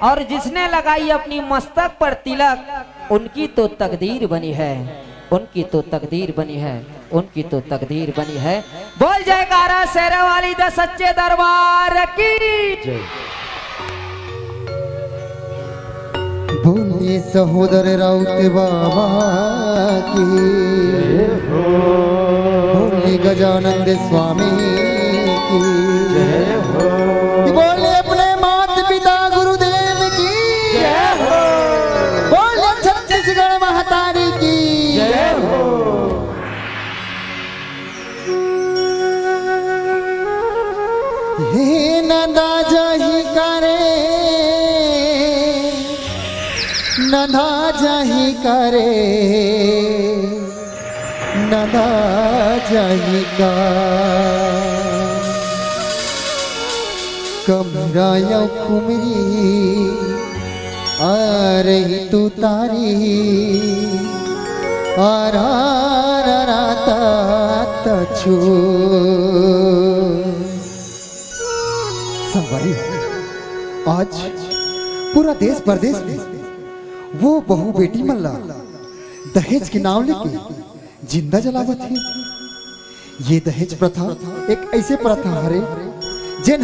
और जिसने लगाई अपनी मस्तक पर तिलक उनकी तो तकदीर बनी है, उनकी तो तकदीर बनी है, उनकी तो तकदीर बनी है। बोल जयकारा शेरा वाली द सच्चे दरबार की जय। बोले सहोदर राउत बाबा की, बोले गजानंद स्वामी की, बोले अपने माता पिता गुरुदेव की, बोले छत्तीसगढ़ महतारी की। हे नंदा जही करे, नंदा जही करे, नंदा जही का कमराया खुमरी आ रही तू तारी तछू संगवारी। आज पूरा देश प्रदेश में वो बहू बेटी मल्ला दहेज के नाम लेके जिंदा जलावत है। ये दहेज प्रथा एक ऐसे प्रथा हरे जिन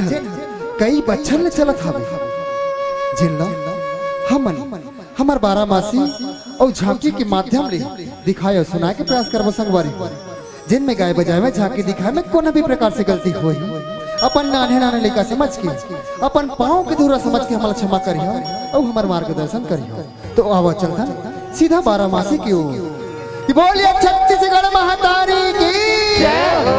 कई बच्चन ले चलत हवे, जिन हमन हमार बारामासी और झांकी के माध्यम ले दिखाए और सुनाए के प्रयास करबो संगवारी। जिन में गाय बजाए में झांकी दिखाए में कोई भी प्रकार से गलती होई अपन नाने नाने लेका समझ के अपन पाँव के धूरा समझ के हमारा क्षमा करियो और हमार मार्गदर्शन करियो। तो आवा चलता सीधा बारामासी की ओर। बोलिए छत्तीसगढ़ महतारी की जय हो।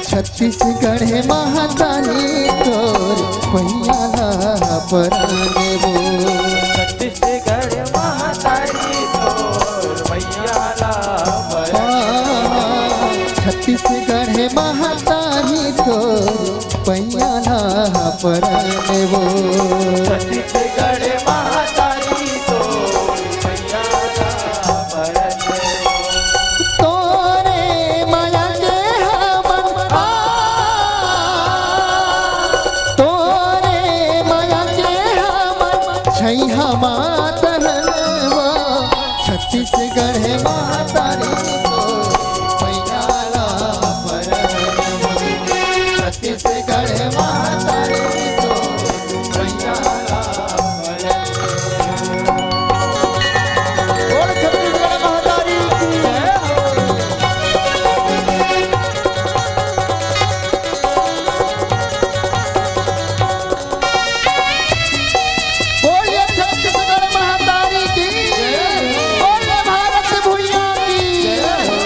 छत्तीसगढ़ महतारी तोर पहिया पराने वो, छत्तीसगढ़ महतारी तोर पहिया छत्तीसगढ़ महतारी तोर पहिया पराने वो, छत्तीसगढ़ महतारी तोर पहिया पराने वो। तोरे माया के हमन तोरे माया के हमन छैहा मातन वो, छत्तीसगढ़ महतारी तोर पहिया पराने वो, छत्तीसगढ़ महतारी तोर पहिया पराने वो। बोल छत्तीसगढ़ महतारी की जय हो। बोलिए छत्तीसगढ़ महतारी की, बोलिए भारत भूया की जय हो।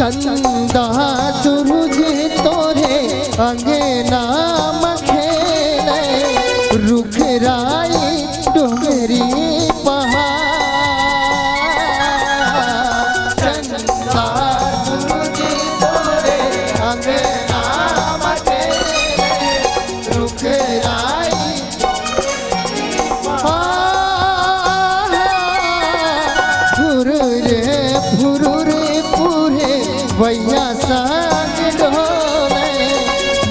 चंदा सूरज तोरे अंगना मखेले, रुख राई डोंगरी पहाड़। चंदा सूरज तोरे अंगना मखेले, रुख राई पहाड़। फुरुरे पूरे भैया संग डोले,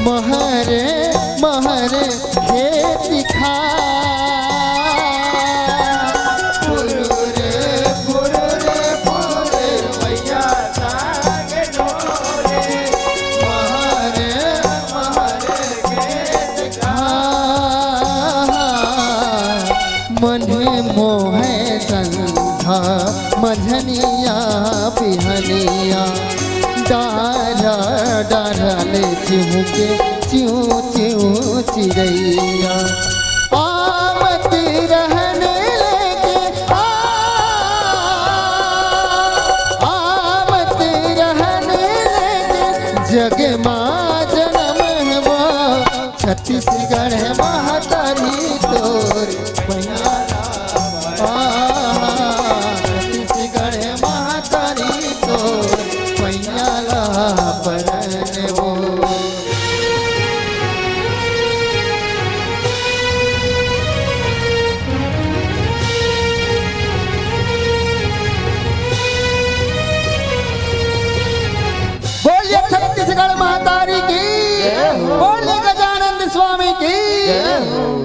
महरे महरे खेत खा। फुरुरे पूरे भैया संग डोले, महरे महरे खेत खा। मन मोहे संधा मझनिया पिहनिया, डारा डारले चिहुके चिऊ चिऊ चिड़ैया आमत रहने लेके आमत रहने लेके जग माँ जन्म वो छत्तीसगढ़ महातारी तोर पैया छत्तीसगढ़ महातारी तोर पैया परन वो बोलिए छत्तीसगढ़ महातारी की, बोलिए गजानंद स्वामी की।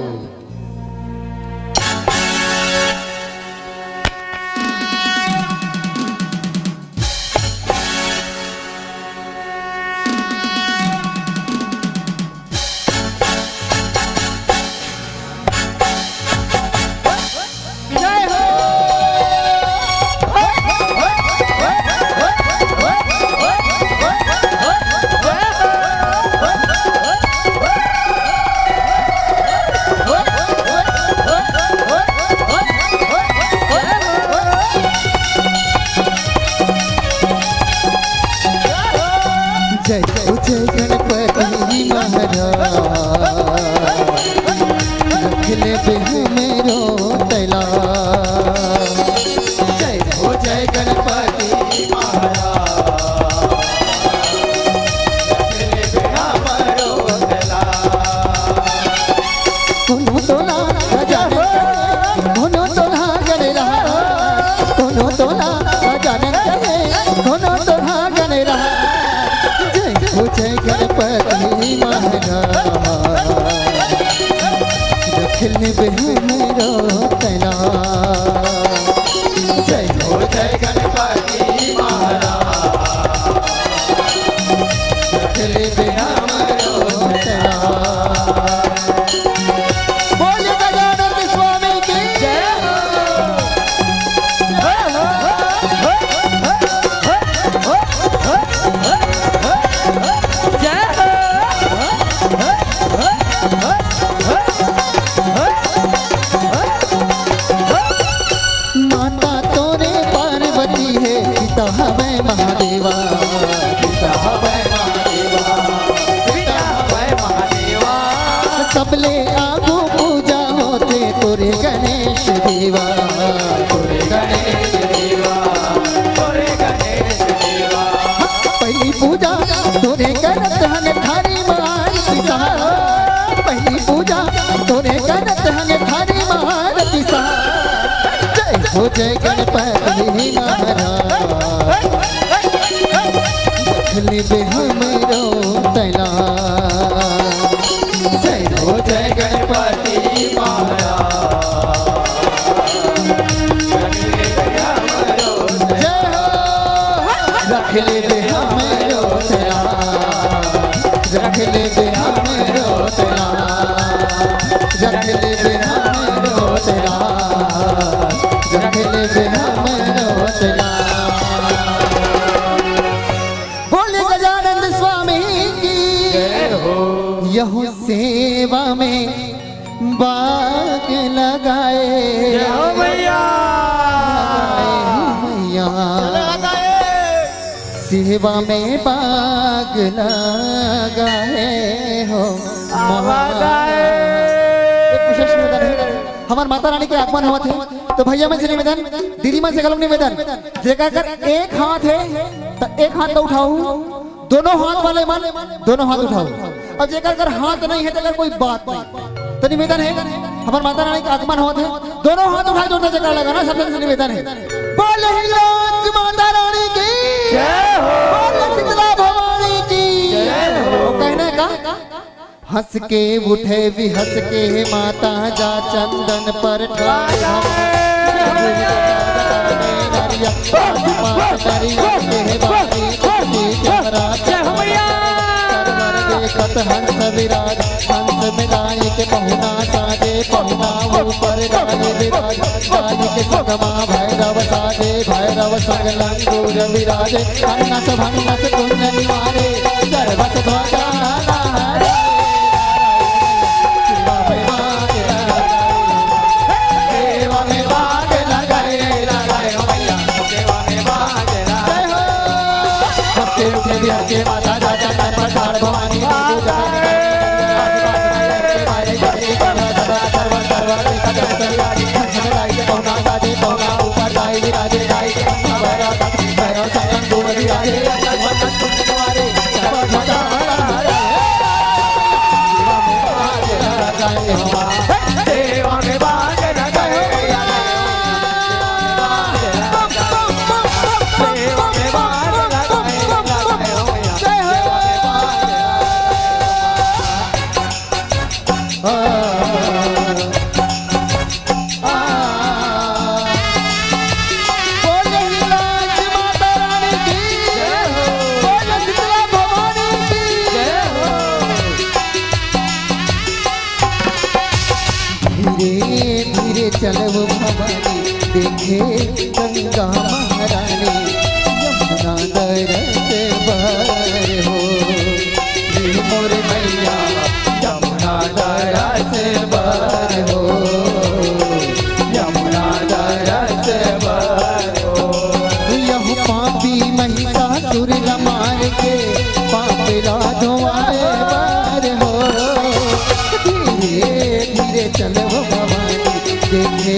जय जय गणपति महाराज रख ले बेहू मेरो तैला जय हो जय गणपति महाराज रख ले बेहा मरो तैला कोनो तोला गजानन कोनो तोला गने रहा कोनो तोला गजानन कोनो तोला गने रहा जय गणपति महाराज रख ले बेहू मेरो तैला जय हो जय गणपति महाराज रख ले बेहा मेरो तैला बोलिए गजानंद स्वामी की जय माता तोरे पार्वती है पिता हमें महादेवा पिता हमें महादेवा पिता हमें महादेवा सबले आगो पूजा होते तोरे गणेश देवा तोरे गणेश देवा तोरे गणेश देवा पहली पूजा तोरे करत हन थारी महान पिता पहली पूजा तोरे करत हन थारी महान पिता हो जय गणपति महाराज रख ले बेहा मेरो तैला जय हो जय गणपति महाराज रख ले बेहा मेरो तैला रख ले बेहा मेरो तैला रख ले बेहा मेरो तैला रख ले बेहा मेरो तैला बोले गजानंद स्वामी की यह सेवा में बाग लगाए भैया सेवा में बाग लगाए हो हमार माता रानी के आगमन हुआ थे तो भैया में से निवेदन दीदी में से गलम निवेदन जेकर कर एक हाथ है तो एक हाथ तो उठाओ दोनों हाथ वाले मन दोनों हाथ उठाओ अब जेकर कर हाथ नहीं है तो कोई बात नहीं तो निवेदन है हमार माता रानी का आगमन हुआ थे दोनों हाथ उठाए जोड़ने जगह लगाना सबसे निवेदन है बोले हिंगलाज माता रानी की जय हो बोले शीतला भवानी की जय हो कहने का हंस के उठे भी हंस के माता जा चंदन पर हंस विराज हंस मिलाई के पहुना साजे पहुना ऊपर डाले विराज के सगमा भैरव साजे भैरव रव संग लंगूर विराजे अन्नस भन्नस कुंज निवारे सर्वस ध्वजा लहरे सेवा में भाग लगाए हो मैया सेवा में भाग लगाए भक्ति उठे बिहार के माता राजा कर पठार भवानी चलो भवानी देखे गंगा महारानी यमुना दरस बार हो मोर मैया यमुना दरस बार हो यमुना दरस बार हो यह पापी महिषासुर मार के पाप लाधवाए बार हो धीरे धीरे चलो भवानी देखे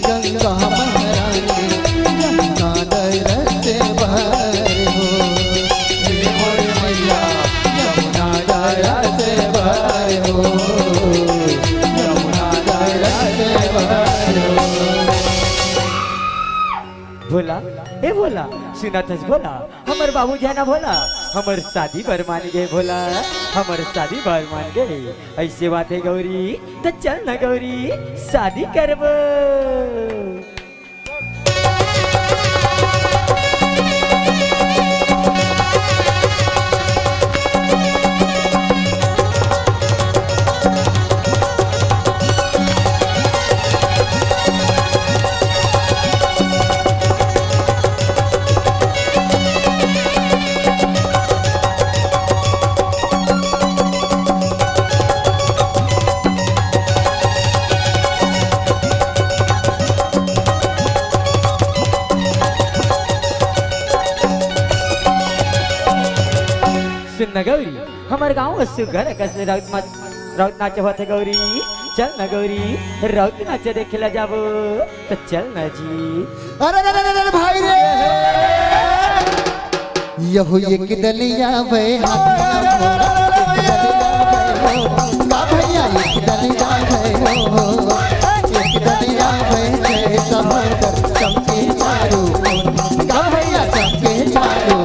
गंगा महारानी यमुना दरस बार हो मोर मैया यमुना दरस बार हो यमुना दरस बार हो भोला ए भोला सुनाथस भोला हमर बाबू जाना भोला हमर शादी बर मान गए भोला हमर शादी बर मान गए ऐसे बात है गौरी तो चल ना गौरी शादी करबो सुन गौरी हमारे गाँव सुगर कसले राउत नाचे होते गौरी चल न गौरी राउत नाचे देखे ला जाबो तो चल न जी अरे भाई रे यहो एक दलिया वे का भैया एक दलिया वे हो एक दलिया वे सहोकर चमके चारू का भैया चमके चारू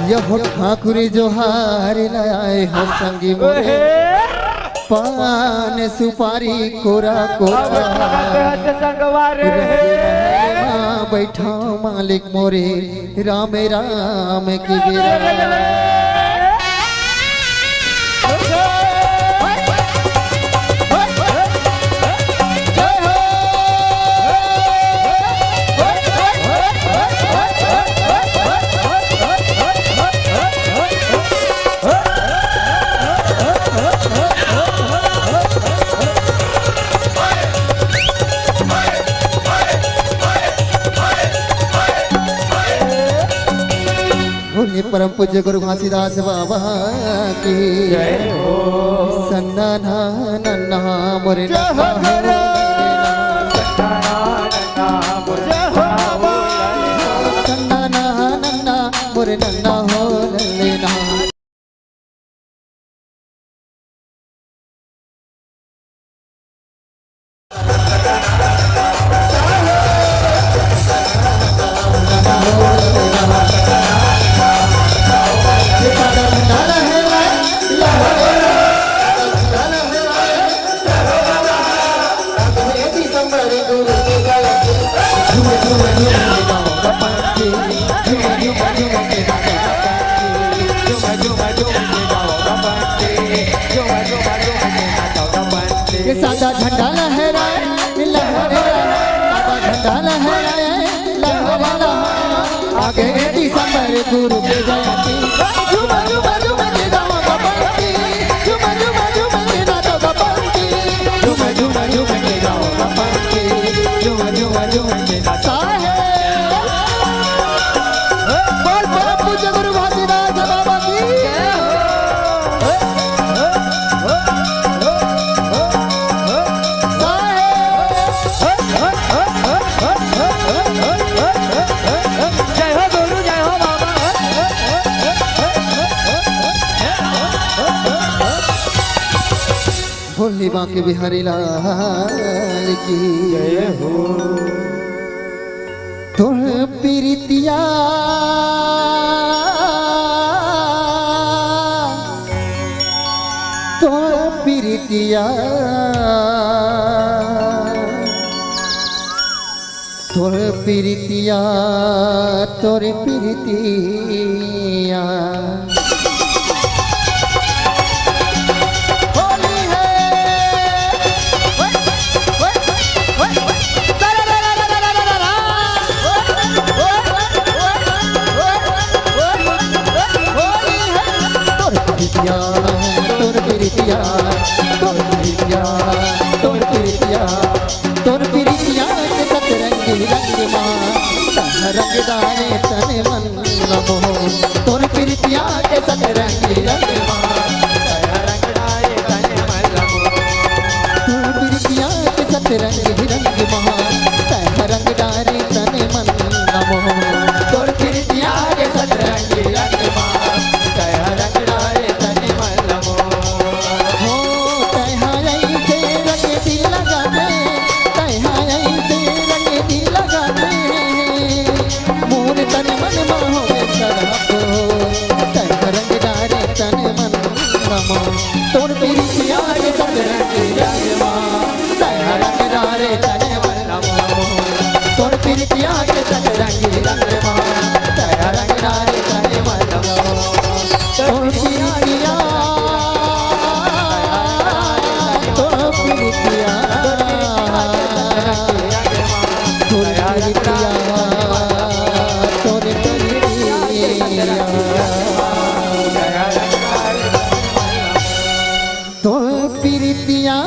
यहो ठाकुर जोहार लाए हो संगी मोरे पान सुपारी कोरा कोरा बैठा मालिक मोरे राम राम की बेरा परम पूज्य गुरु घासीदास बाबा की जय हो सन्ना नन्ना मोरे सन्ना नन्ना मोरे नन्ना हो लेना Oh ये सादा झंडा लहराए लहरे सादा झंडा लहराए लहरे लहरे आगे दिसंबर गुरु के जयंती झूमा झूमा झूमा के गाँव का पंक्ति झूमा झूमा झूमा के नाचों का पंक्ति झूमा झूमा झूमा के गाँव का पंक्ति झूमा झूमा झूमा के नाचों बोल बोल पूज्य गुरु भासीदास बाबा की जय हो गुरु जय हो बाबा। भोली बांके बिहारी लाल की जय हो तुम प्रीतिया तो प्रीतिया तोर प्रीतिया तोर प्रीतिया होली है तोर प्रीतिया तोर प्रीतिया तोर प्रीतिया तोर प्रीतिया के सतरंगी रंग मां रंगदारे तन मन नमो तोर प्रीतिया के सतरंगी रंग मां रंगड़ाए तन मन नमो तोर प्रीतिया के सतरंगी रंग मां रंगदारे तन मन नमो तोर प्रीतिया के सतरंगी रंग मां रंगड़ाए तन मन नमो हो तहाई से रंग दिल लगाने तहाई से रंग दिल लगाने मोर तन मन माहो सरहबो तन रंगदारे तन मन नमो तोर प्रीतिया के सतरंगी रंग मां रंगदारे तन मन नमो तोर प्रीतिया के सतरंगी रंग मां रंगदारे तन मन नमो तोर प्रीतिया तोर प्रीतिया तोर प्रीतिया तोर प्रीतिया तोर प्रीतिया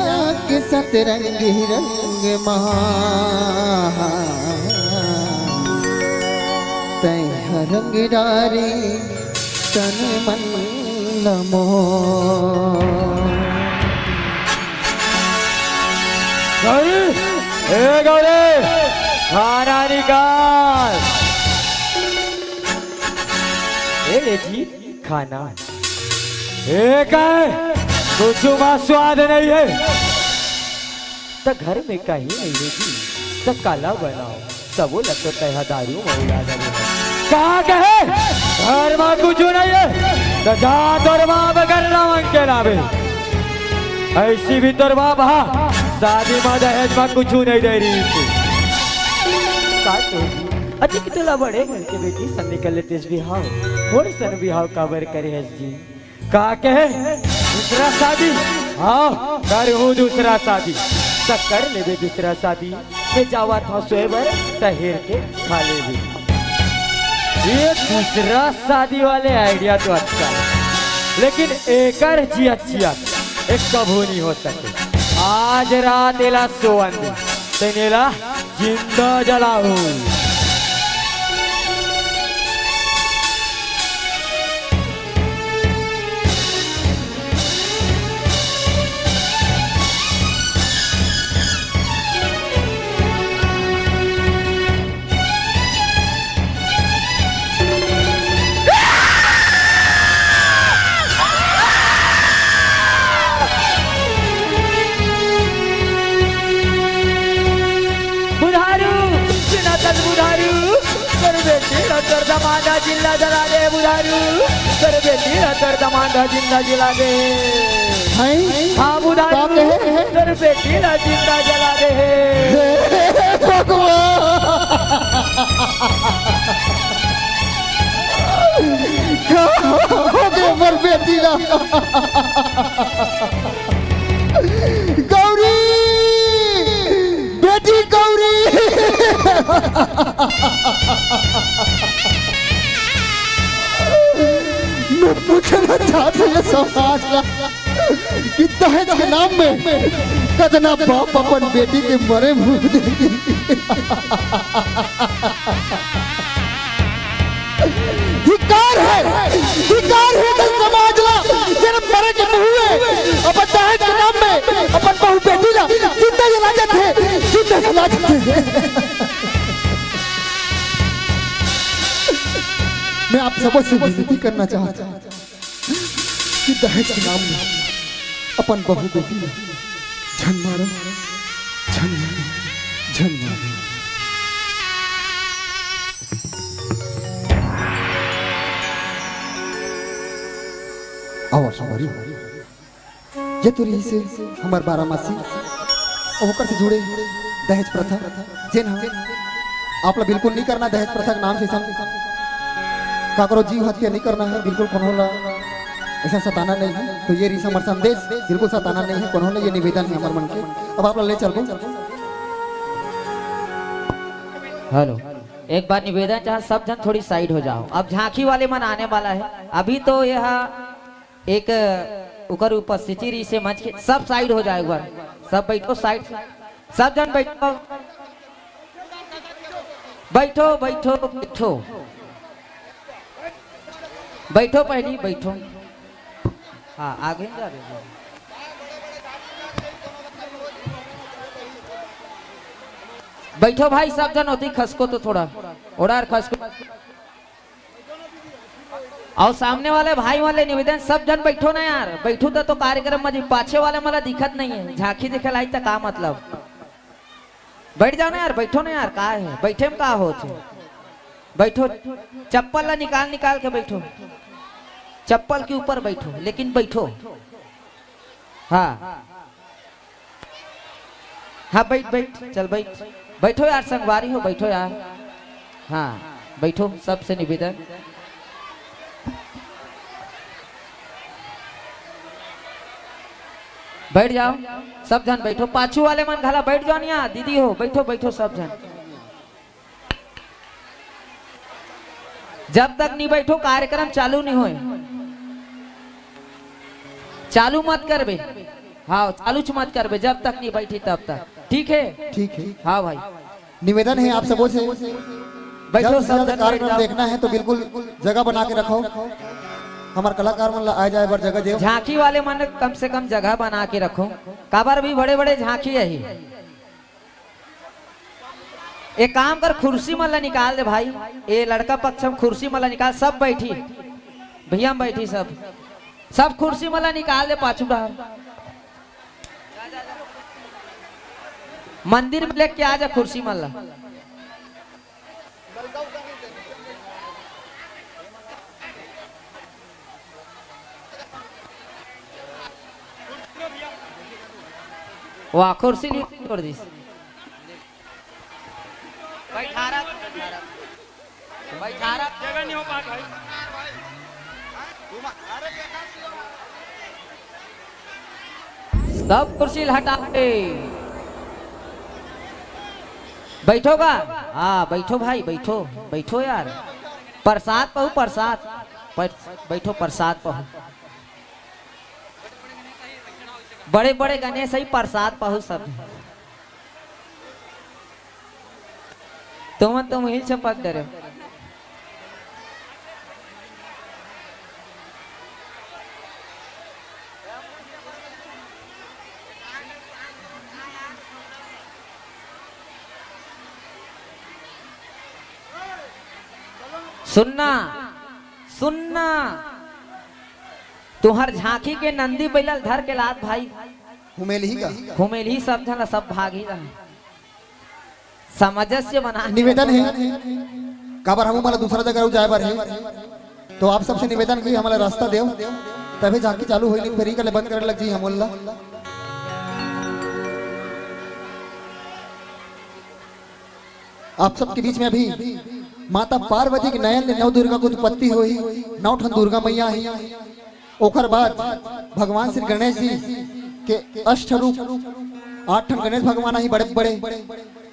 के सतरंगी रंग महा तै रंग डारी तन मन नमो गौरी ए गौरी खाना निकाल। ए जी खाना एक है कुछ स्वाद नहीं है तो घर में कहीं नहीं है जी तो काला बनाओ सब लगता है दारू महिला कहाँ कहे घर में कुछ नहीं है तो जा तोर बाप करना मन के नावे ऐसी भी तोर बाप हाँ शादी में दहेज में कुछ नहीं दे रही थी अच्छा कि तुला बड़े घर के बेटी सन निकले तेज बिहाव थोड़ी सन बिहाव काबर करे है जी का कहे दूसरा शादी हाँ कर हूँ दूसरा शादी तो कर ले बे दूसरा शादी के जावा था सोएबर तहेर के खा ले भी ये दूसरा शादी वाले आइडिया तो अच्छा है लेकिन एक जिया जिया एक कभू नहीं हो सके आज रात एला सोवन तेनेला जिंदा जलाऊ तर दमांडा जिल्हा जला दे बुधारू तर बेटी तर दमांडा जिंदा जला दे हाँ बुधारू तर बेटी जिंदा जला दे भगवान बेटी गौरी गौरी मैं पूछना चाहता हूँ समाज कि दहेज के नाम में कतना बाप अपन बेटी के मरे मुंह देगी। धिक्कार है जन समाज ला जन मरे के मुंह में अपन दहेज के नाम में अपन बहू बेटी ला जिंदा जला जाते जिंदा जला जाते। मैं आप सबों से विनती करना चाहता हूँ कि दहेज के नाम में अपन बहू बेटी झन मारो झन मारो झन मारो। आवाज हमारी ये तो रही से हमार बारामासी और होकर से जुड़े दहेज प्रथा जेन आप लोग बिल्कुल नहीं करना दहेज प्रथा के नाम से का करो जीव हत्या नहीं करना है बिल्कुल कौन ऐसा सताना नहीं है। तो ये रही हमारा संदेश बिल्कुल सताना नहीं है कौन ये निवेदन है हमारे मन के। अब आप लोग ले चलो। हेलो एक बार निवेदन चाहे सब जन थोड़ी साइड हो जाओ। अब झांकी वाले मन आने वाला है। अभी तो यह एक उकर उपस्थिति रही से मंच के सब साइड हो जाए। एक बार सब बैठो साइड सब जन बैठो बैठो बैठो बैठो बैठो पहली बैठो। हाँ आगे जा रहे बैठो भाई सब जन होती खसको तो थोड़ा उड़ार खसको। और सामने वाले भाई वाले निवेदन सब जन बैठो ना यार बैठो तो कार्यक्रम में पाछे वाले मला दिखत नहीं है झांकी दिखे लाई तो का मतलब बैठ जाओ ना यार बैठो ना यार का है बैठे में का हो बैठो चप्पल ला निकाल के बैठो चप्पल के ऊपर बैठो लेकिन बैठो। हाँ हाँ बैठ चल बैठो यार संगवारी हो बैठो यार। हाँ बैठो सबसे निवेदन। बैठ जाओ सब जन बैठो पाछू वाले मन घाला बैठ जाओ नहीं दीदी हो बैठो सब जन। जब तक नहीं बैठो कार्यक्रम चालू नहीं होए चालू मत करबे। हाँ चालू मत करबे जब तक नहीं बैठी तब तक ठीक है। ठीक है हाँ भाई निवेदन है आप सबों से बैठो सब जन कार्यक्रम देखना है तो बिल्कुल जगह बना के रखो। हमारे कलाकार मन आ जाए बार जगह दे झांकी वाले मन कम से कम जगह बना के रखो। काबर भी बड़े बड़े झांकी है ही। एक काम कर कुर्सी मला निकाल दे भाई ये लड़का पक्ष हम कुर्सी मला निकाल सब बैठी भैया हम बैठी सब कुर्सी मला निकाल दे पाछू बाहर मंदिर में लेके आ जा कुर्सी मला। वाह कुर्सी नहीं छोड़ दी जगह नहीं हो पा भाई। सब कुर्सी हटा के बैठोगा। हाँ बैठो भाई बैठो यार प्रसाद पहू बैठो प्रसाद पहू बड़े बड़े गणेश ही प्रसाद पहू सब तुम हिल चपक दे रहे हो। सुनना तुहर झांकी के नंदी बैलल धर के लात भाई हुमेल ही सब जन सब भागी सामंजस्य बना। निवेदन है काबर हम मला दूसरा जगह जाए बार है तो आप सबसे निवेदन की हमारा रास्ता देव तभी झांकी चालू होई नहीं फेरी के बंद करे लग जी हमोल्ला। आप सबके बीच में अभी माता पार्वती के नयन नव दुर्गा को उत्पत्ति हुई 9 ठन दुर्गा मैया है। ओकर बाद भगवान श्री गणेश जी के अष्ट रूप 8 ठन गणेश भगवान ही बड़े बड़े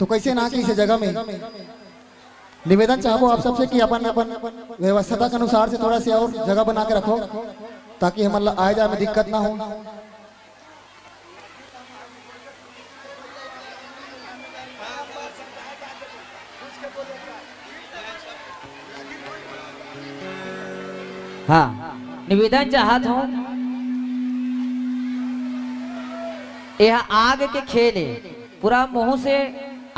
तो कैसे ना कि इस जगह में निवेदन चाहबो आप सबसे कि अपन अपन व्यवस्था के अनुसार से थोड़ा सा और जगह बना के रखो ताकि हमारा आए जाए में दिक्कत ना हो। हाँ निवेदन चाहत हूँ यह आग के खेल है, पूरा मुंह से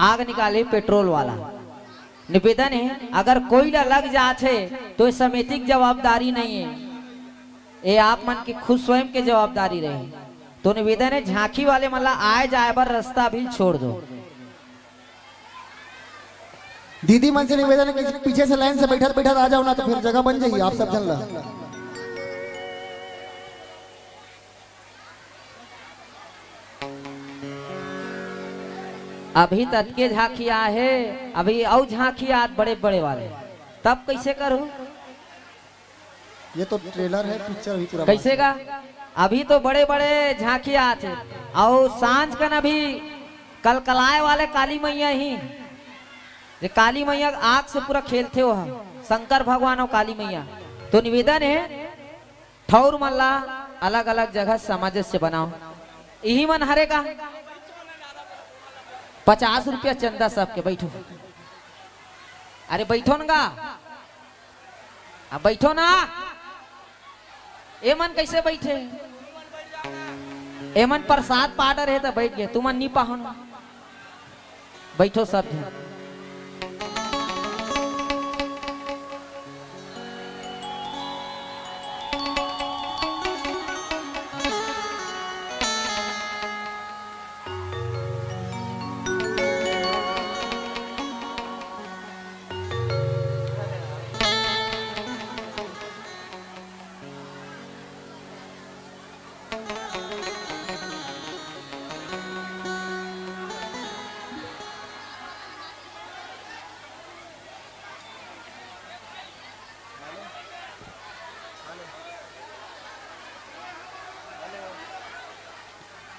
आग निकाले पेट्रोल वाला। निवेदन है अगर कोई ना लग जाते तो ये समिति की जवाबदारी नहीं है, ये आप मन की खुद स्वयं की जवाबदारी रहे। तो निवेदन है झांकी वाले मतलब आए जाए पर रास्ता भी छोड़ दो। दीदी मन से निवेदन है कि पीछे से लाइन से बैठा बैठा आ जाओ ना तो फिर जगह बन जाएगी। आप सब चल रहा अभी तक के झांकिया है, अभी और झांकिया बड़े बड़े वाले, तब कैसे करूं? ये तो ट्रेलर है, पिक्चर भी पूरा कैसे का? अभी तो बड़े बड़े झांकिया थे और सांझ का ना भी कलकलाए वाले काली मैया ही, जे काली मैया आग से पूरा खेलते हो हम शंकर भगवान और काली मैया। तो निवेदन है ठौर मल्ला अलग अलग जगह सामंजस्य बनाओ। यही मन हरेगा 50 रुपया चंदा सबके। बैठो, अरे बैठो ना, अब बैठो ना। ए मन कैसे बैठे? ए मन प्रसाद पार्डर है तो बैठ गए, तुम नहीं पाहो ना। बैठो सब।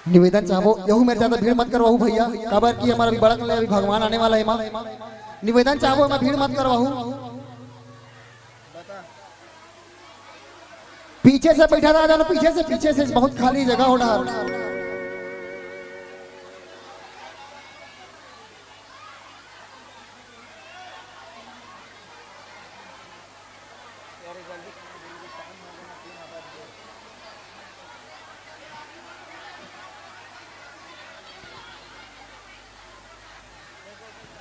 निवेदन चाहो यहू मेरे ज्यादा भीड़ मत करवाऊ भैया, काबर की हमारा भी बड़ा कल अभी भगवान आने वाला है माँ। निवेदन चाहो मैं भीड़ मत करवाऊ, पीछे से बैठा रहा जाना, पीछे से बहुत खाली जगह हो रहा।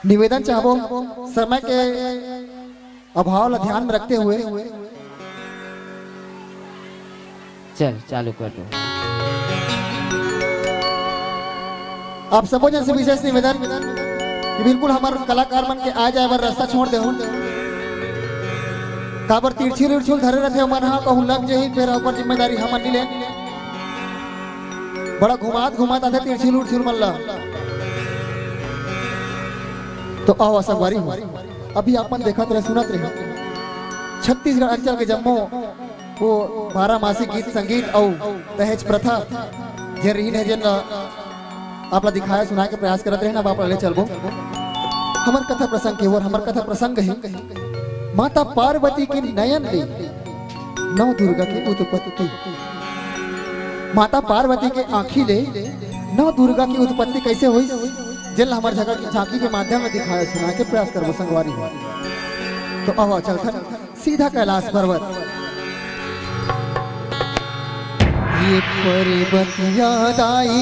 निवेदन चाहो समय के अभाव ध्यान में रखते हुए चल चालू कर दो। आप सबों जन से विशेष निवेदन कि बिल्कुल हमारे कलाकार मन के आ जाए बार रास्ता छोड़ दे काबर तिरछुल उड़छुल धरे रहते मन हाँ कहूँ लग जाही फिर ऊपर जिम्मेदारी हम नहीं ले। बड़ा घुमात आते तिरछुल उड़छुल मल्ला। तो आओ सवारी हो अभी अपन देखत रहे सुनत रहे छत्तीसगढ़ अंचल के जम्मो वो 12 मासिक गीत संगीत और दहेज प्रथा जे रही है जन आपला दिखाया सुना के प्रयास करत रहे ना बाप ले चलबो। हमर कथा प्रसंग के और हमर कथा प्रसंग है माता पार्वती के नयन ले नौ दुर्गा की उत्पत्ति। माता पार्वती के आँखी ले नौ दुर्गा की उत्पत्ति कैसे हुई जिन हमारे जगह की झांकी के माध्यम में दिखाया सुना के प्रयास करबो संगवारी। तो आओ चलकर सीधा कैलाश पर्वत ये पर्वत याद आई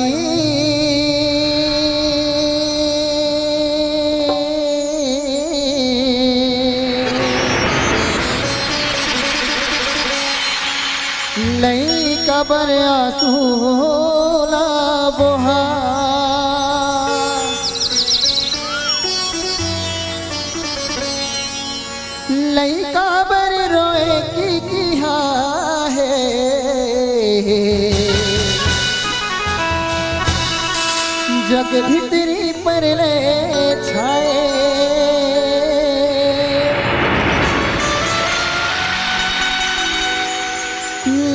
लई कबर आसूला बोहा लई कबर रोए की किहा है जग भीतरी पर ले छाए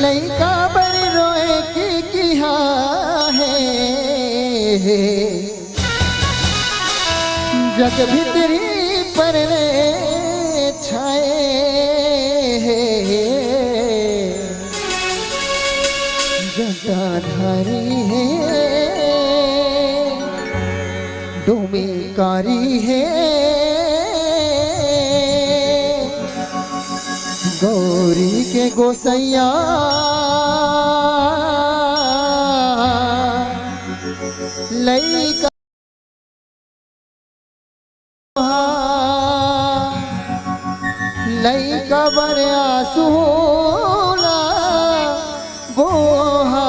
लइका बर रोए की किहा है जग भीतरी परले छाए जटाधारी है डोमेकारी है गौरी के गोसैया लई कबर आसूला बोहा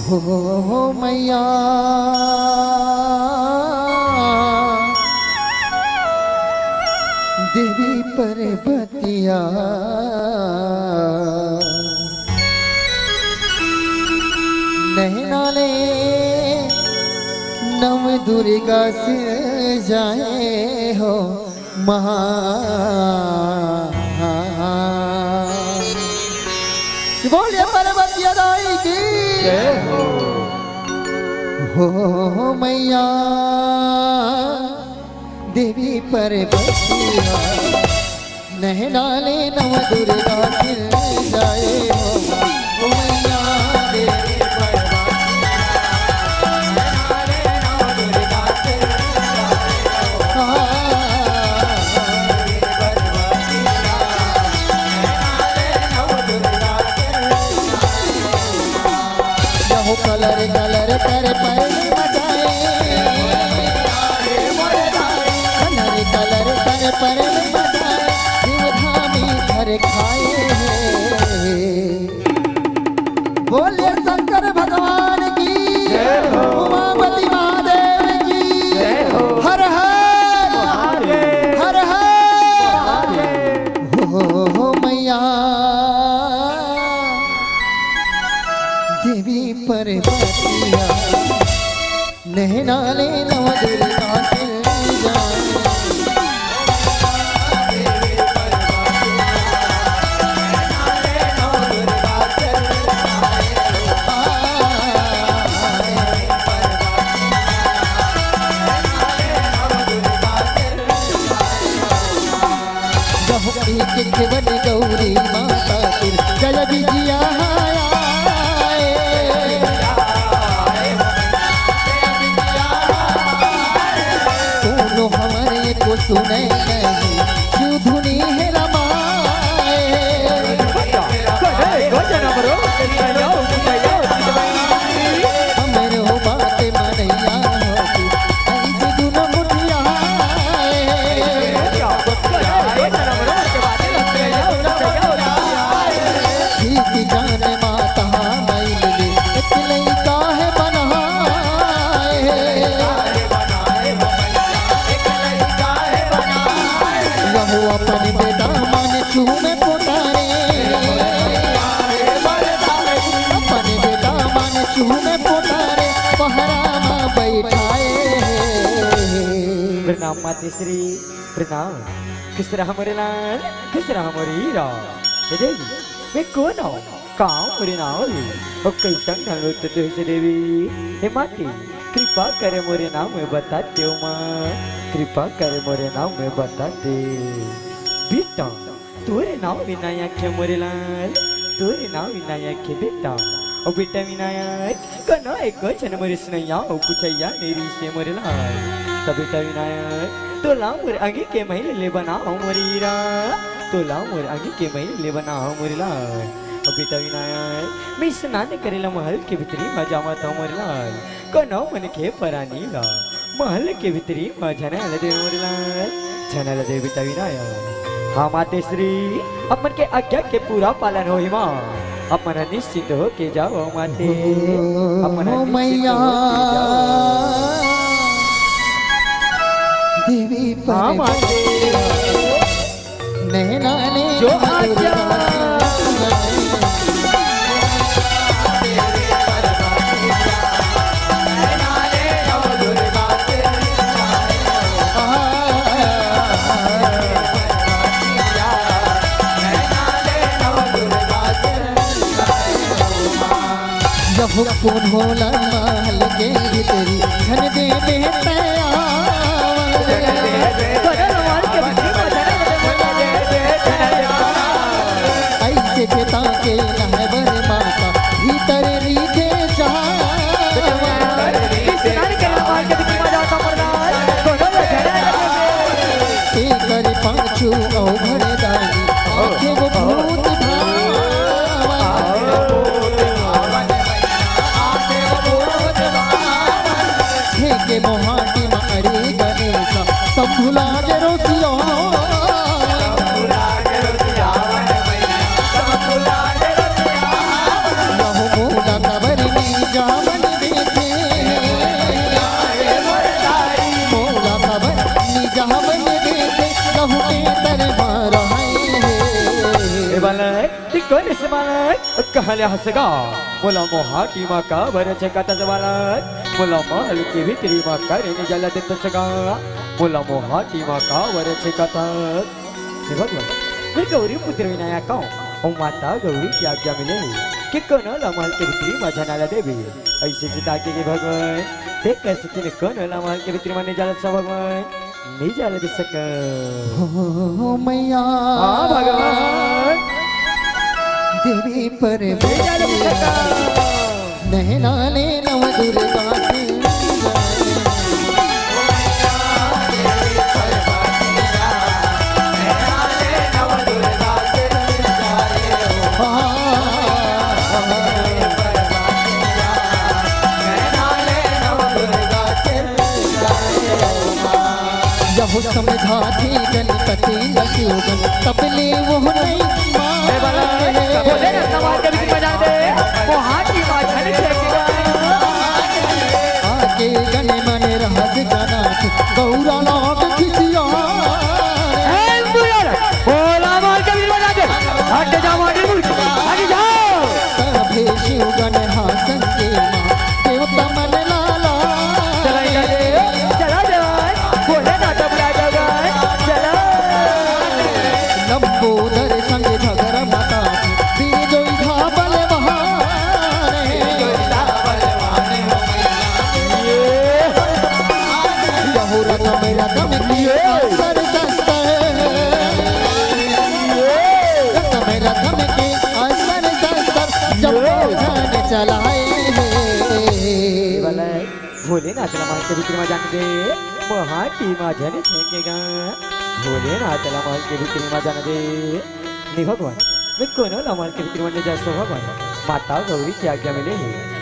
हो मैया देवी पर्वतिया नहनाले नव दुर्गा से जाए हो महा बोलिए पर्वतिया दाई की हो मैया देवी पर्वतिया नहनाले नव दुर्गा से जाए हो मैया देवी कलर कलर कर पैर बजाए कलर कलर कर पैर बजाए शिवधामी घर खाए बोले शंकर भगवान की उमापति महादेव की हर हर हर हर हो मैया देवी पर्वतिया नहनाले नव दुर्गा से जाए जीवन गौरी माता जय विजया सुने नहीं धुनी है रमाए हमरो बात मनैया होती ऐसे दुनो मुठिया ठीक जाने माता मैल ले इतलई काहे बनाए अपने बेटा मन चूमे पोतारे अपने बेटा मन चूमे पोतारे पहरा में बैठाए प्रणाम माते श्री प्रणाम किस तरह हमारे लाल किस तरह हमारी हीरा देवी मैं कौन हूँ काम मेरे नाम और कैसा ढंग तो देवी हे माती कृपा करे मोरे नाम में बताते हो माँ कृपा करे मोरे नाम में बताते बेटा तोरे नाम विनायक है मोरे लाल तोरे नाम विनायक है बेटा ओ बेटा विनायक कना एक वचन मोरे सुनैया ओ पुछैया मेरी से मोरे लाल तो बेटा विनायक तो लाओ मोरे आगे के महीने ले बनाओ मोरीरा तो लाओ मोरे आगे के महीने ले बनाओ मोरे लाल ओ बेटा विनायक मैं स्नान करेला महल के भीतरी में जावत हूँ मोरे लाल कनो मन के परानी ला महल के भीतरी में झनल दे मोरे लाल झनल दे बेटा विनायक हाँ माते श्री अपन के आज्ञा के पूरा पालन हो माँ अपन निश्चित हो के जाओ माते अपन मैया देवी हाँ माते नहनाले जो आज्ञा जब कौन होला महल के भीतरी धन दे बेहते ऐसे के ताके नहबर माता भीतर रीझे जा कर पाछू औभर दानी आखे वो भूत के मोहाटी मारे गणेश सब भुला के रोसिया मोला कबर में जावन देखे मोला कबर में जावन देखे कहू के दरबार है बालक कोण से बालक कहले हसगा बोला मोहाटी मा का भरचे का बालक बोला महल के भीतरी मा करे जल देत सगा बोला मोहाटी मा का भरचे का भगवान मैं गौरी पुत्र विनायका और माता गौरी की आज्ञा मिले कि कौन महल के भीतरी मा जनाला देवी ऐसे चिता के भगवान ते कैसे तेने कौन महल के भीतरी मा नहीं जाला सा भगवान नहीं जाला दे सक हो मैया भगवान देवी पर नहना ले नव दुर्गा यह समझा थी गणपति लक्ष्मण तबले वो नहीं आगे गने मन रहत जाना गौरा लाग खिसिया सभे शिव गण हासन के माँ देवता मन लाला लंबोदर संग झगर माता बीजोई धाबल बहारे यहो रतम किए सर दस्तर रतम के असर दस्तर जब धन चलाए भोलेनाथ महल के भीतर में जाने दे मोहाटी मा जने छेकेगा भोलेनाथ महल के भीतर में जाने दे नहीं भगवान मैं कौन महल के भीतर में जा सो भगवान माता गौरी की आज्ञा मिले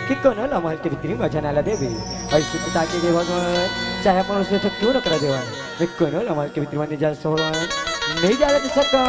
कि कौन महल के भीतर में जाना देवी ऐसे पिता के भगवान चाहे अपन उसमें तो क्यों न करा देवा मैं कौन महल के भीतर में जा सो भगवान नहीं जा दे सका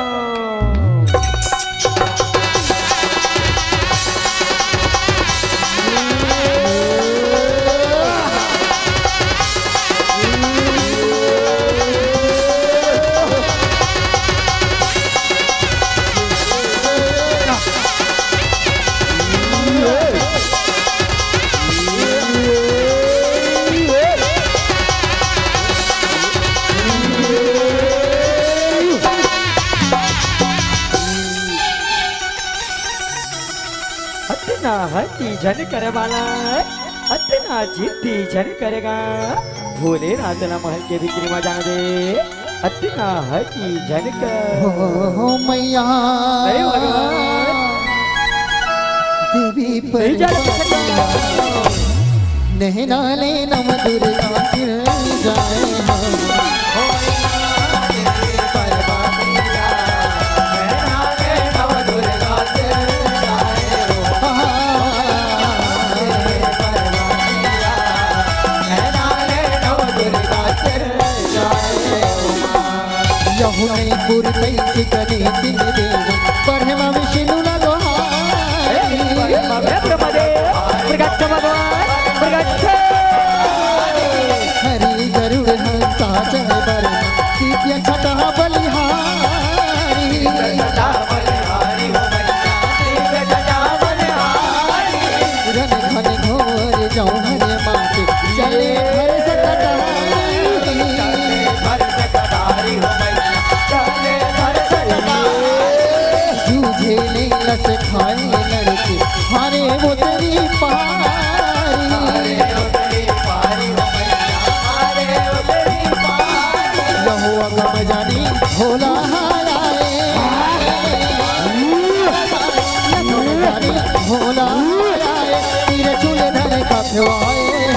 हट्टी झन करे वाला अतना जिद्दी झन करेगा भोलेनाथ महल के भीतर में जाने दे अतना हट्टी झन कर हो मैया देवी पर नहना ले नव दुर्गा जाए यहुनपुर कैसे करे दिन देव पढ़वा विष्णु लगो हरि गरुड़ हंसा चल बर सीतिया छटा बलिहारी रन घन घोर जाऊं हरे माते चले घर से झूझे लस खाए लड़के हारे वो तेरी पा जानी भोला आए भोला आए तेरे चूल्हे धरे कथवाए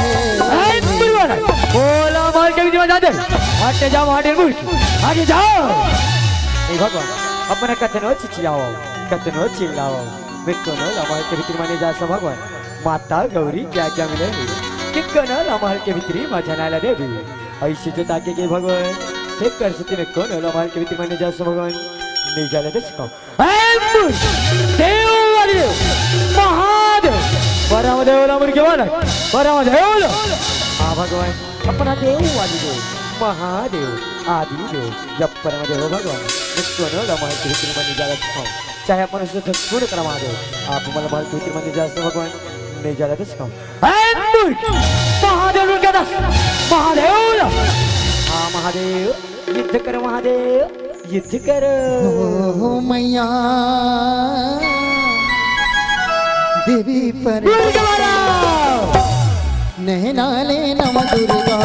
बोला मार के विधि में जाते हटे जाओ हटे मुझ आगे जाओ ए भगवान अपने कथनो चिचियाओ कथनो चिल्लाओ बिकनो लमाल के भीतर माने जा सब भगवान माता गौरी क्या क्या मिले किकनो लमाल के भीतर मजनाला देवी ऐसे जो ताके के भगवान एक कर सकते ने कौन लमाल के भीतर माने जा सब भगवान नहीं जाले दे सको देव वाली महादेव परमदेव राम के वाला परमदेव हाँ भगवान अपना देव वाली देव महादेव आदि देव जब परमदेव भगवान विष्णु लमाल के भीतर माने जा सको चाहे अपन से थोड़ा करमा दो आप मला माल के भीतर माने जा सको भगवान नहीं जाले दे सको महादेव के दस महादेव हाँ महादेव युद्ध करो महादेव युद्ध करो हो मैया देवी पर नहनाले नम दुर्गा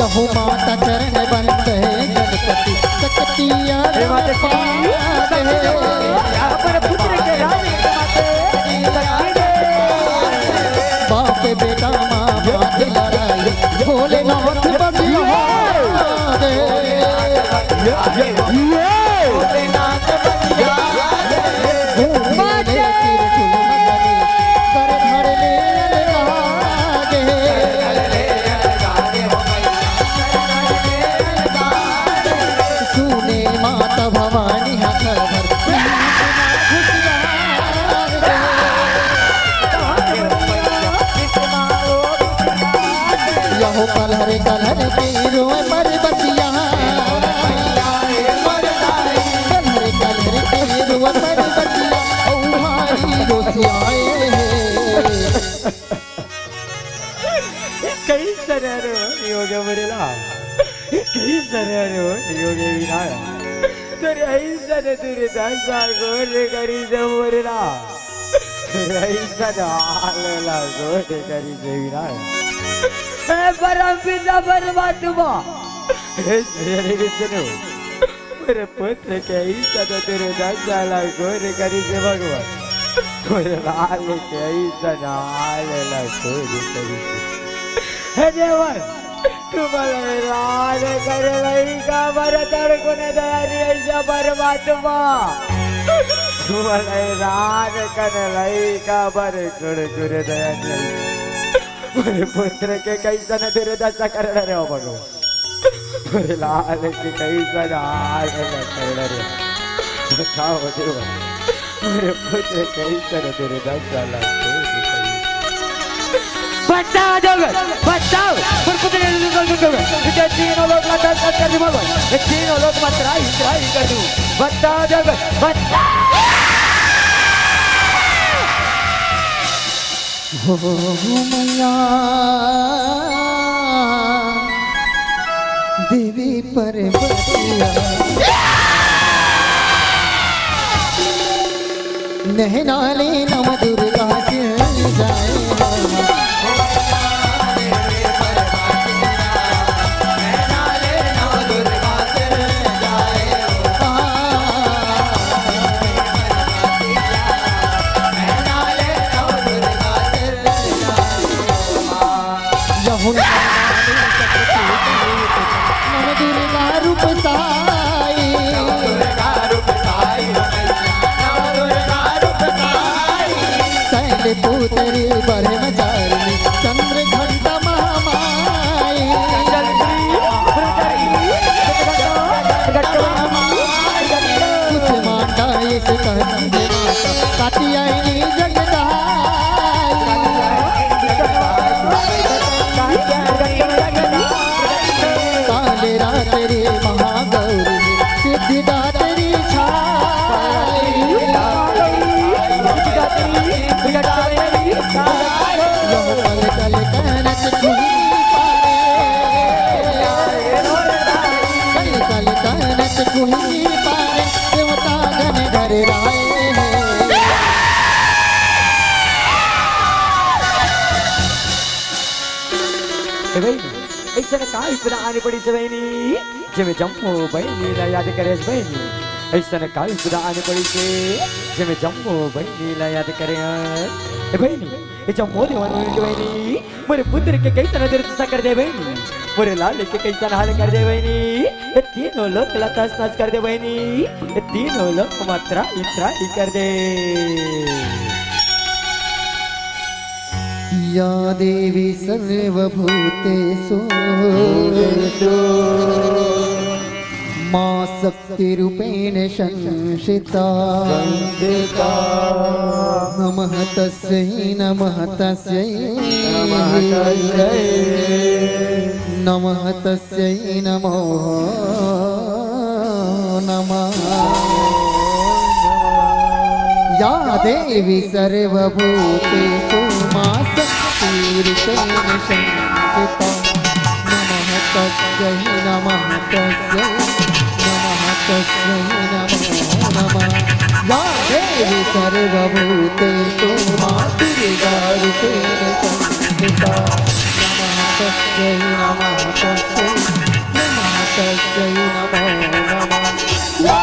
यहो माता चरण बंद है गणपति सकतिया बाप बेटा माँ बात लड़ाई भोलेनाथ बबिया कलर कलर पीरो पर बतिया कलर कलर पीरो पर बतिया ओ मारी रोसियाए कई सररो नियोगे बरेला कई सररो नियोगे विनाया तर ऐसा न तेरे दासा गोरे करी जमरेला तर ऐसा न आलेला गोरे करी जविनाया परम पिता परमात्मा तेरे विष्णु मेरे पुत्र के ऐसा तो तेरे दासाला गोरे करी से भगवान मेरे लाल के ऐसा नालेला गोरे करी हे देवन तुम्हारे लाल कर रही का भरतर को न दयारी ऐसा परमात्मा तुम्हारे लाल कर रही का भर कुड़ दयारी मेरे पुत्र के कैसा न तेरे दशा कर रहे हो भगवान मेरे लाल के कैसा न कर रहे बताओ देव मेरे पुत्र कैसा न तेरे दशा बचाओ जगत बचाओ पर पुत्र ने तीनों लोग लगा कर दूं भगवान तीनों लोग मत राई कर दूं बचाओ जगत बचाओ हो मैया देवी पर बतिया नहनाले नम दुर्गा जाए दुर्गा रूप साई सैल पुत्री ब्रह्मचारिणी चंद्र घंटा महामाई कुछ माता एक कातियायनी तेरी महागौरी सिद्धिदात्री छाई कल कल कनक कुही पारे देवता गण घर राय ए बहिणी ऐसा काय पुन्हा आली पडीच बहिणी जेमे जम्मू बहिणीला याद करेस बहिणी ऐसा काय पुन्हा आली पडीचे जेमे जम्मू बहिणीला याद करे ए बहिणी ये जम्मू देवान बहिणी मोरे पुत्र के कैसा नजर तुसा कर दे बहिणी मोरे लाल के कैसा हाल कर दे बहिणी ये तीनों लोग लतास नाच कर दे बहिणी ये तीनों लोग मात्रा इत्रा कर दे या देवी सर्वभूतेषु मां शक्तिरूपेण संस्थिता नमः तस्यै नमः तस्यै नमः तस्यै नमो नमः या देवी सर्वभूतेषु मां शक्तिरूपेण संस्थिता नमः तस्यै नमः तस्यै नमः तस्यै नमो नमः या देवी सर्वभूतेषु मां दुर्गारूपेण संस्थिता नमः तस्यै नमः तस्यै नमः तस्यै नमो नमः या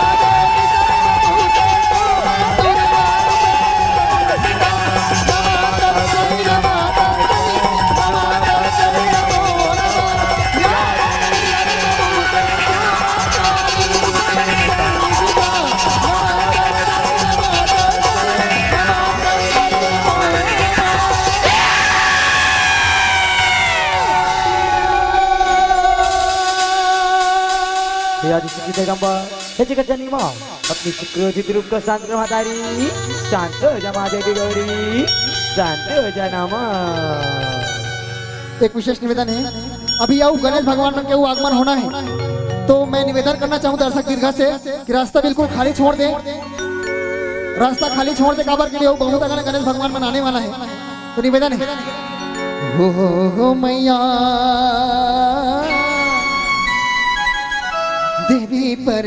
हे जगतजननी माँ अपनी सुक्रोधित रूप को शांत करवातारी शांत हो जा माँ देवी गौरी शांत हो जा नामा एक विशेष निवेदन है अभी आओ गणेश भगवान के वो आगमन होना है तो मैं निवेदन करना चाहूँ दर्शक दीर्घा से कि रास्ता बिल्कुल खाली छोड़ दे रास्ता खाली छोड़ दे काबर के लिए बहुत अगर गणेश भगवान मनाने वाला है तो निवेदन है हो मैया देवी पर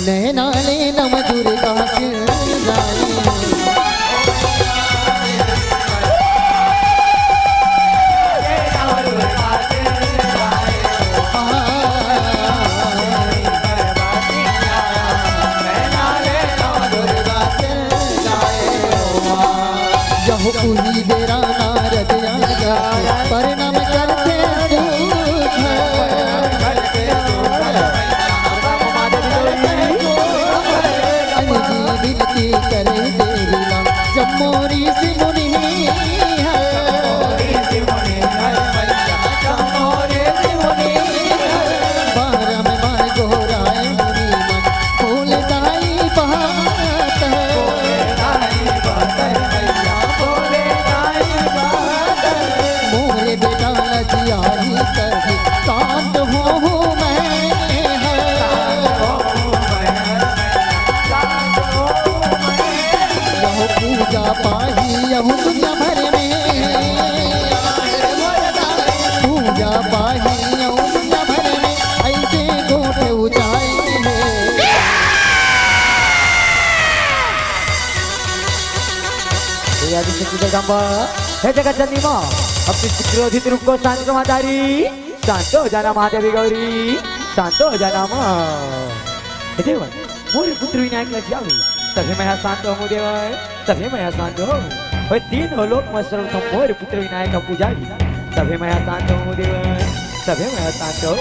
नैनाले नव दुर्गा पूरी बेरा नारद परिणाम करते विनती करे देवीला जब मोरी से मुनि बार में बार गोराए मुनि मन फूल दाई बात मोरे बेटा लजियाही कभी शांत हो मैं यह पूजा पाही यह दुनिया भर में पूजा पाही यह दुनिया भर में ऐसे गोट ऊंचाई हे जगतजननी माँ अपनी सुक्रोधित रूप को शांत करवातारी शांत हो जाना महादेवी गौरी शांत हो जाना माँ देवन मोरे पुत्र विनायक लज्जावी तभी मैं शांत हूँ देवन तभी मैं शांत हूँ वह तीनों लोक में सर्वप्रथम मोरे पुत्र विनायक का पुजारी तभी मैं शांत हूँ देवन तभी मैं शांत हूँ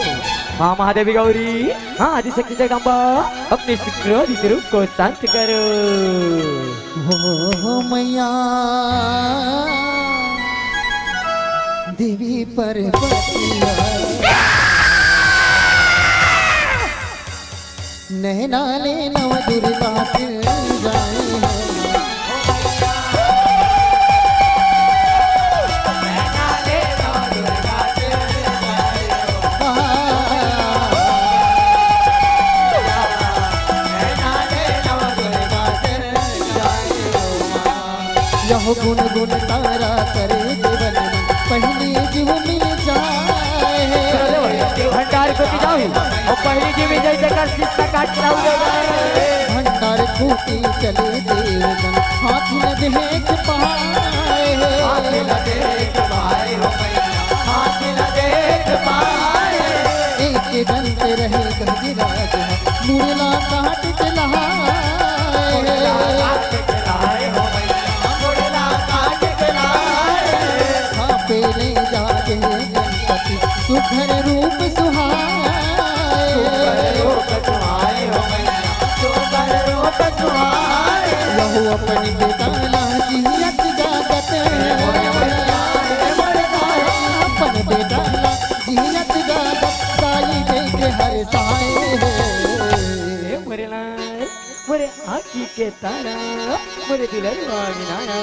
हाँ महादेवी गौरी हाँ आदिशक्ति जगदम्बा अपने सुक्रोधित रूप को शांत करो हो मैया देवी पर नैनाले नव दुर्गा यह गुण गुण तारा करे जीवन में पहले जीव मिल जाए को जाऊँ और पहली जी में जैसे कर सिस्ता काट के रहू देगा भंडार कूटी चले देवगन हाथ न देख पाए हाथ न देख पाए हो मैया हाथ न देख पाए एक दंत रहे गजराज मुरला काट के लहाए काट के लाए हो मैया मुरला काट के लाए खापे ले जागे गणपति सुघर रूप सुहाए रूप तुम्हारे हो मैया सुंदर रूप तुम्हारे यहो अपनी बेटाला जियत जागत अपन बेटाला जियत जागत साई देखे हर साए मोरे लाल मोरे आँखी के तारा मोरे दिलरुआ मिनारा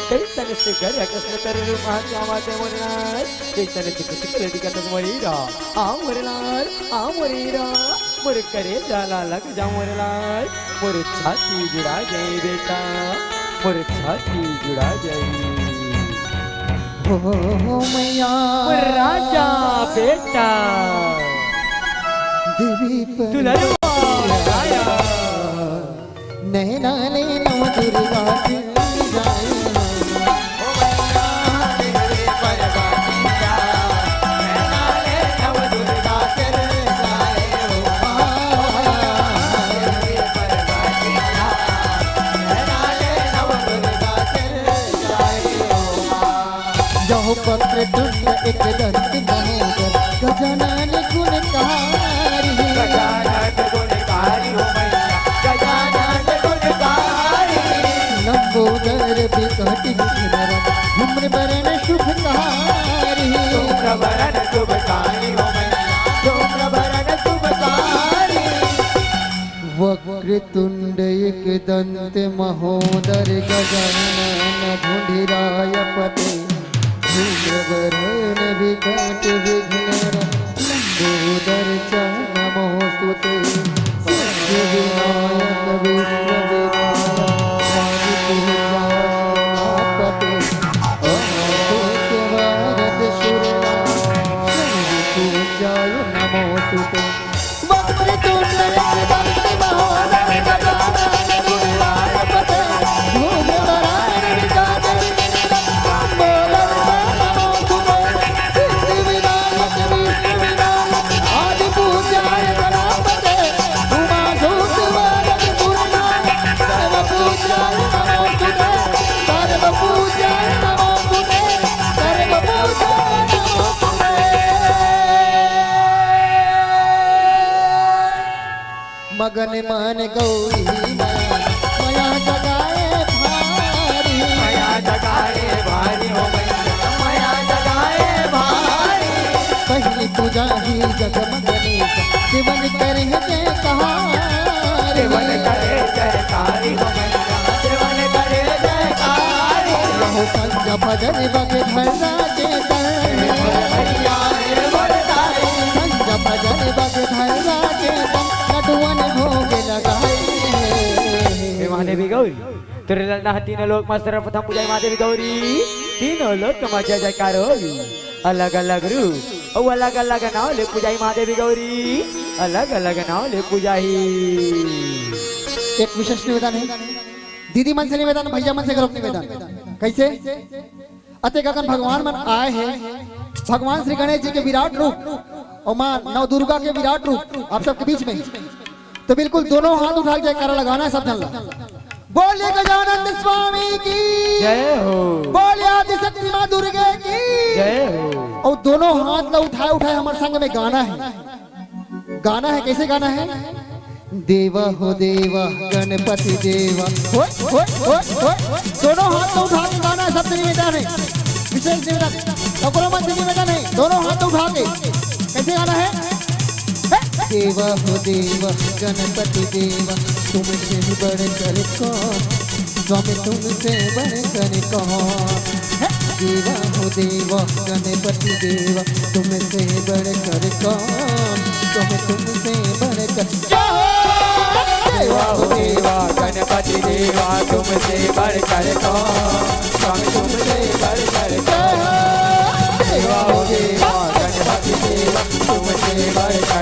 कैसन से घर कसम कर महात्मा माते मोरे लाल कैसन से कुछ कर दी कतस मोरीरा आ मोरे लाल आ मोरीरा मोरे करे जाला लग जा मोरे लाल मोरे छाती जुड़ा जाए बेटा मोरे छाती जुड़ा जाए हो मैया मोरे राजा बेटा देवी पर दुल्हरुआ आया नैना ले नो दुर्गा की जाए जहो पत्र दुष्ट एक दंत महोदर गजानन गुणकारी लंबोदर विकट विघ्नर धूम्र बरन शुभकारी वक्रतुंड एक दंत महोदर गजानन ढूंढिराय पते धूम्रवरण विकट विघ्नर लंबोदर च नमोस्तुते सिद्धि विनायक विश्व विनायक पते अमृत वरद शुरला पूजाय नमोस्तुते वक्रतुंड एक दंत महोदर गजानन ढूंढिराय पते धूम्रवरण विकट मगन मन गौरी माया जगाए भारी माया जगाए भारी हो मैया माया जगाए भारी पहली पूजा ही जगमगने शिवन करे जय कहार देवन करे जयकारी हो मैया देवन करे जयकारी रहो संग भजन बगे धरना चेतन मैया रे वरदाई संग भजन बगे धरना चेतन नटवन भोग लगाए हे महादेवी गौरी तेरे ललना तीनों लोक में सर्वप्रथम पूजा महादेवी गौरी तीनों लोक में जय जयकार होगी अलग अलग रूप और अलग अलग नाव ले पूजा महादेवी गौरी अलग अलग नाव ले पूजा ही एक विशेष निवेदन है दीदी मन से निवेदन भैया मन से करो निवेदन कैसे अते गगन भगवान मन आए हैं भगवान श्री गणेश जी के विराट रूप और मां नव दुर्गा के विराट रूप आप सबके बीच में तो बिल्कुल दोनों हाथ उठा के जयकारा लगाना है सब जन बोलिए गजानन स्वामी की जय हो बोलिए आदिशक्ति मां दुर्गे की जय हो और दोनों हाथ न उठाए उठाए हमारे संग में गाना है कैसे गाना है देवा हो देवा गणपति देवा दोनों हाथ तो उठा के गाना है सबसे निवेदन है विशेष निवेदन मन से निवेदन है दोनों हाथ तो उठा के कैसे गाना है देवा हो देवा गणपति देवा तुमसे बढ़कर कौन स्वामी तुमसे बढ़कर कौन देवा हो देवा गणपति देवा तुमसे बढ़कर कौन स्वामी तुमसे बढ़कर देवा हो देवा गणपति देवा तुमसे बढ़कर कौन स्वामी तुमसे बढ़कर कौन देवा हो देवा गणपति देवा तुमसे बढ़कर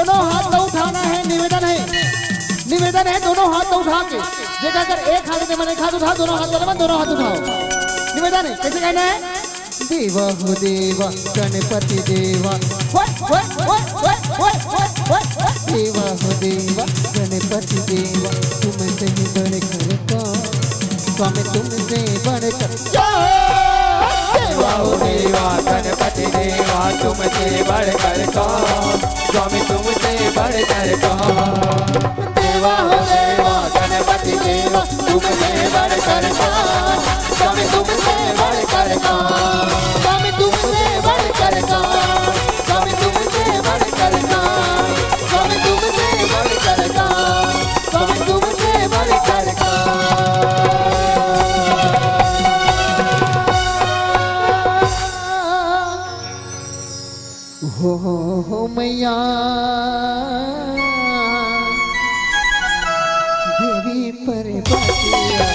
दोनों हाथ तो उठाना है, निवेदन है, निवेदन है दोनों हाथ तो उठा के, जगह अगर एक हाथ में एक हाथ उठा, दोनों हाथ वाले दोनों हाथ उठाओ। निवेदन है, कैसे कहना है? देवा हो देवा गणपति देवा, देवा हो देवा गणपति देवा, तुमसे ही बढ़कर कौन, स्वामी तुमसे बढ़कर देवा हो देवा गणपति देवा, तुमसे बढ़कर कौन, स्वामी तुमसे बढ़कर कौन। देवा हो देवा गणपति देवा, तुमसे बढ़कर कौन, स्वामी तुमसे बढ़कर कौन, स्वामी तुमसे बढ़कर कौन, स्वामी तुमसे बढ़कर कौन, स्वामी तुमसे बढ़कर कौन, स्वामी तुमसे बढ़कर कौन। हो मैया देवी पर बातिया,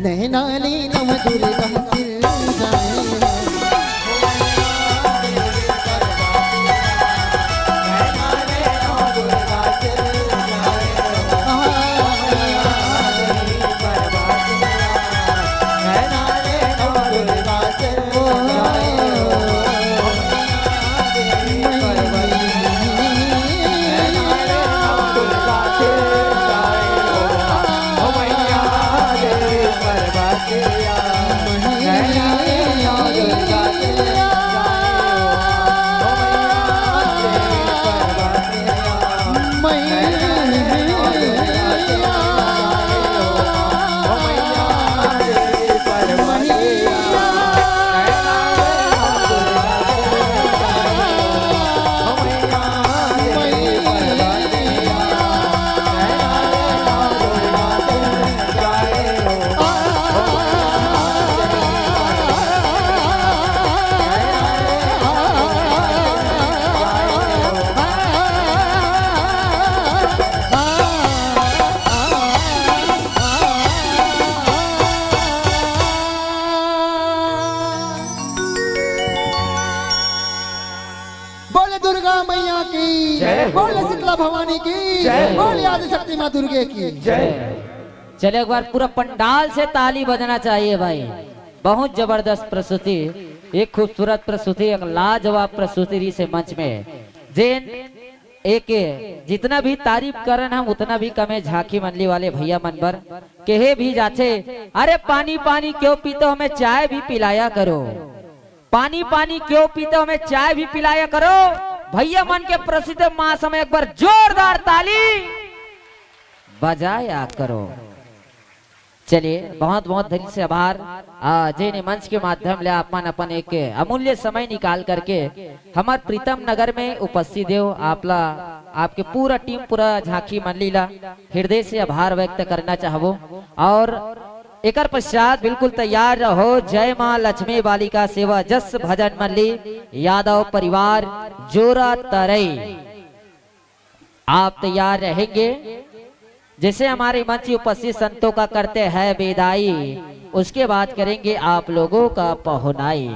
नैनाली नव दुर्गा सिर जाए, बोले शीतला भवानी की, बोले आदि शक्ति माँ दुर्गे की जय। चले एक बार पूरा पंडाल से ताली बजना चाहिए भाई। बहुत जबरदस्त प्रस्तुति, एक खूबसूरत प्रस्तुति, एक लाजवाब प्रस्तुति से मंच में जेन एक जितना भी तारीफ करन हम उतना भी कमे। झांकी मंडली वाले भैया मनबर कहे भी जाते, अरे पानी पानी क्यों पीते हो, हमें चाय भी पिलाया करो, पानी पानी क्यों पीते हो, हमें चाय भी पिलाया करो। भैया मन के प्रसिद्ध मां समय एक बार जोरदार ताली बजाया करो। चलिए बहुत बहुत धन्य से आभार जिन मंच के माध्यम ले अपन अपन एक अमूल्य समय निकाल करके हमार प्रीतम नगर में उपस्थित हो। आपला आपके पूरा टीम पूरा झांकी मंडली ला हृदय से आभार व्यक्त करना चाहबो। और एकर पश्चात बिल्कुल तैयार रहो। जय मां लक्ष्मी बालिका सेवा जस भजन मंडली यादव परिवार जोरा तरई, आप तैयार रहेंगे। जैसे हमारे मंच उपस्थित संतों का करते हैं विदाई, उसके बाद करेंगे आप लोगों का पहुनाई।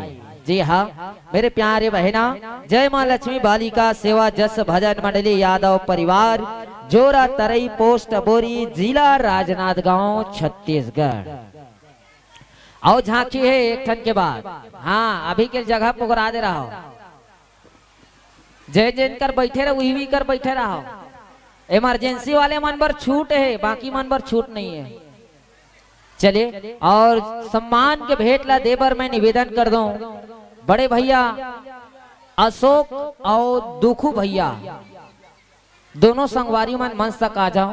जी हाँ मेरे प्यारे बहना, जय मां लक्ष्मी बालिका सेवा जस भजन मंडली यादव परिवार जोरा तरई पोस्ट बोरी जिला राजनांदगांव छत्तीसगढ़। और झांकी है एक ठन के बाद। हाँ अभी के जगह पुकरा दे रहा हो, जय जैन कर बैठे रहो, वही कर बैठे रहो। इमरजेंसी वाले मन पर छूट है, बाकी मन पर छूट नहीं है। चलिए और सम्मान के भेंट ला देवर मैं निवेदन कर दूं, बड़े भैया अशोक और दुखू भैया दोनों संगवारी मन मंच तक आ जाओ।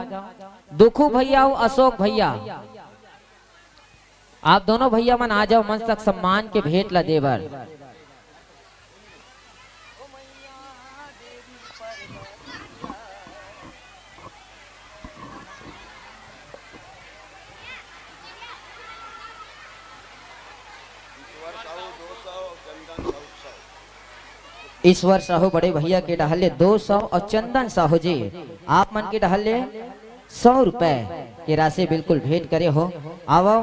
दुखू भैया और अशोक भैया आप दोनों भैया मन आ जाओ मंच तक, सम्मान के भेंट ला देवर। ईश्वर साहू बड़े भैया के डहले 200 और चंदन साहू जी आप मन के डहले 100 रुपए की राशि बिल्कुल भेंट करे हो। आओ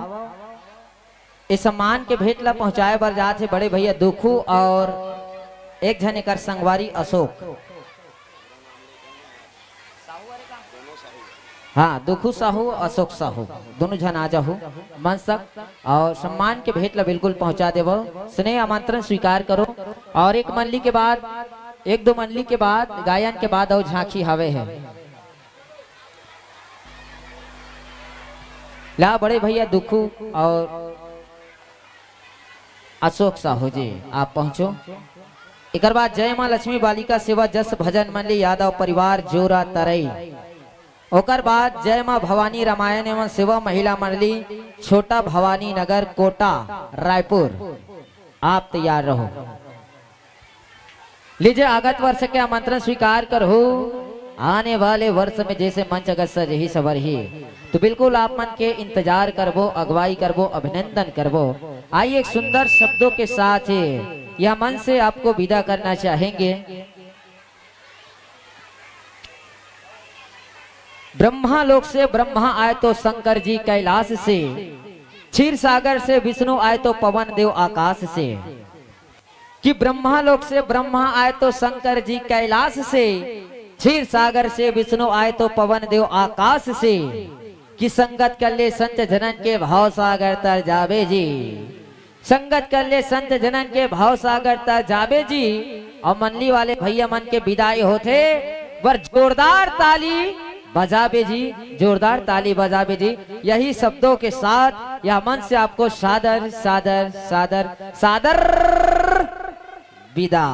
इस सम्मान के भेंट ला पहुंचाए बर जाते बड़े भैया दुखू और एक जन एकर संगवारी अशोक, हाँ दुखू साहू अशोक साहू दोनों जन आ जाहू मन सक और सम्मान के भेंट ला बिल्कुल पहुंचा देवो, स्नेह आमंत्रण स्वीकार करो। और एक मंडली के बाद, एक दो मंडली के बाद गायन के बाद और झांकी हवे है। ला बड़े भैया दुखू और अशोक साहू जी आप पहुंचो। एक बाद जय मां लक्ष्मी बालिका सेवा जस भजन मंडली यादव परिवार जोरा तरई, ओकर बाद जय मां भवानी रामायण एवं सेवा महिला मंडली छोटा भवानी नगर कोटा रायपुर, आप तैयार रहो। लीजिए आगत वर्ष के आमंत्रण स्वीकार करो। आने वाले वर्ष में जैसे मंच अगर सज ही सवर ही, तो बिल्कुल आप मन के इंतजार करबो, अगवाई करबो, अभिनंदन करबो। आइए एक सुंदर शब्दों के साथ यह मन से आपको विदा करना चाहेंगे। ब्रह्मा लोक से ब्रह्मा आए तो शंकर जी कैलाश से, क्षीर सागर से विष्णु आए तो पवन देव आकाश से। कि ब्रह्मा लोक से ब्रह्मा आए तो शंकर जी कैलाश से, क्षीर सागर से विष्णु आए तो पवन देव आकाश से। कि संगत कर ले संत जनन के भाव सागर तर जावे जी, संगत कर ले संत जनन के भाव सागर तर जावे जी। और मंडली वाले भैया मन के विदाई होते वर जोरदार ताली बजाबे जी, जोरदार ताली बजाबे जी। यही शब्दों के साथ यह मन से आपको सादर सादर सादर सादर विदा।